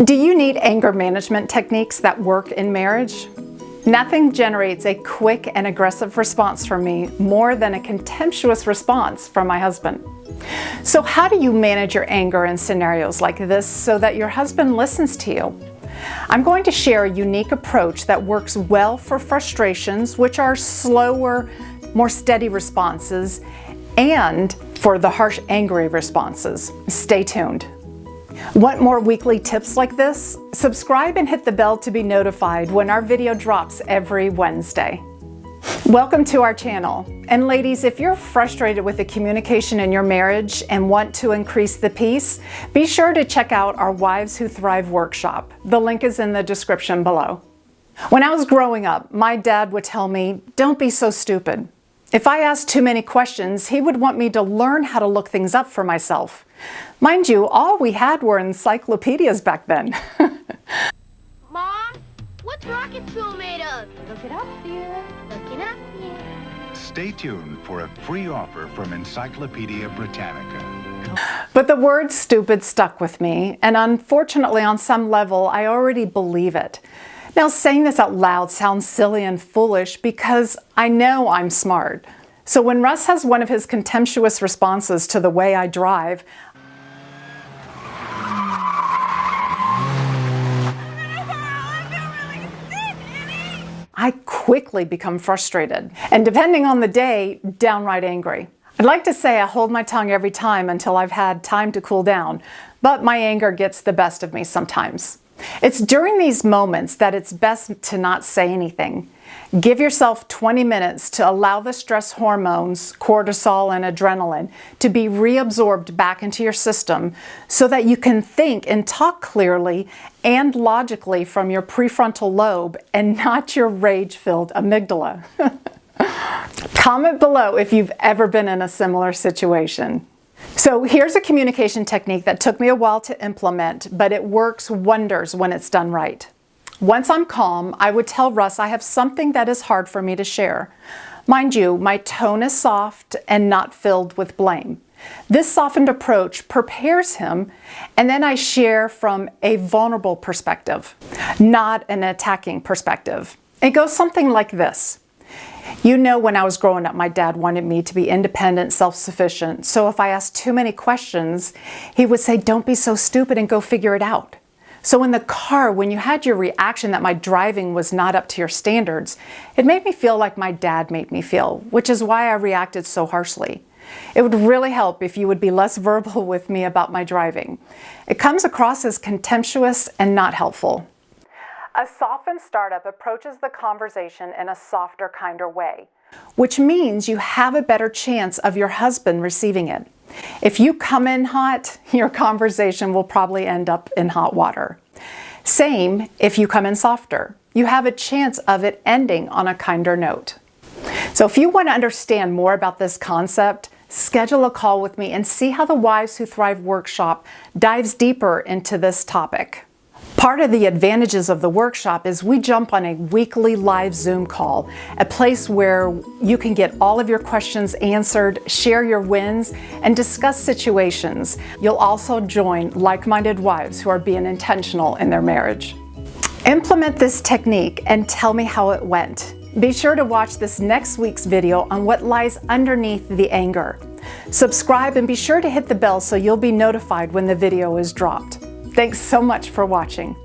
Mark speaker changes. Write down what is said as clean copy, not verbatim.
Speaker 1: Do you need anger management techniques that work in marriage? Nothing generates a quick and aggressive response from me more than a contemptuous response from my husband. So how do you manage your anger in scenarios like this so that your husband listens to you? I'm going to share a unique approach that works well for frustrations, which are slower, more steady responses, and for the harsh, angry responses. Stay tuned. Want more weekly tips like this? Subscribe and hit the bell to be notified when our video drops every Wednesday. Welcome to our channel. And ladies, if you're frustrated with the communication in your marriage and want to increase the peace, be sure to check out our Wives Who Thrive workshop. The link is in the description below. When I was growing up, my dad would tell me, "Don't be so stupid." If I asked too many questions, he would want me to learn how to look things up for myself. Mind you, all we had were encyclopedias back then.
Speaker 2: Mom, what's rocket fuel made of?
Speaker 3: Look it up, dear.
Speaker 2: Look it up, dear.
Speaker 4: Stay tuned for a free offer from Encyclopedia Britannica.
Speaker 1: But the word stupid stuck with me, and unfortunately on some level I already believe it. Now, saying this out loud sounds silly and foolish because I know I'm smart. So when Russ has one of his contemptuous responses to the way I drive, I quickly become frustrated, and depending on the day, downright angry. I'd like to say I hold my tongue every time until I've had time to cool down, but my anger gets the best of me sometimes. It's during these moments that it's best to not say anything. Give yourself 20 minutes to allow the stress hormones, cortisol and adrenaline, to be reabsorbed back into your system so that you can think and talk clearly and logically from your prefrontal lobe and not your rage-filled amygdala. Comment below if you've ever been in a similar situation. So here's a communication technique that took me a while to implement, but it works wonders when it's done right. Once I'm calm, I would tell Russ I have something that is hard for me to share. Mind you, my tone is soft and not filled with blame. This softened approach prepares him, and then I share from a vulnerable perspective, not an attacking perspective. It goes something like this. You know, when I was growing up, my dad wanted me to be independent, self-sufficient. So if I asked too many questions, he would say, "Don't be so stupid and go figure it out." So in the car, when you had your reaction that my driving was not up to your standards, it made me feel like my dad made me feel, which is why I reacted so harshly. It would really help if you would be less verbal with me about my driving. It comes across as contemptuous and not helpful. A softened startup approaches the conversation in a softer, kinder way, which means you have a better chance of your husband receiving it. If you come in hot, your conversation will probably end up in hot water. Same if you come in softer. You have a chance of it ending on a kinder note. So if you want to understand more about this concept, schedule a call with me and see how the Wives Who Thrive workshop dives deeper into this topic. Part of the advantages of the workshop is we jump on a weekly live Zoom call, a place where you can get all of your questions answered, share your wins, and discuss situations. You'll also join like-minded wives who are being intentional in their marriage. Implement this technique and tell me how it went. Be sure to watch this next week's video on what lies underneath the anger. Subscribe and be sure to hit the bell so you'll be notified when the video is dropped. Thanks so much for watching.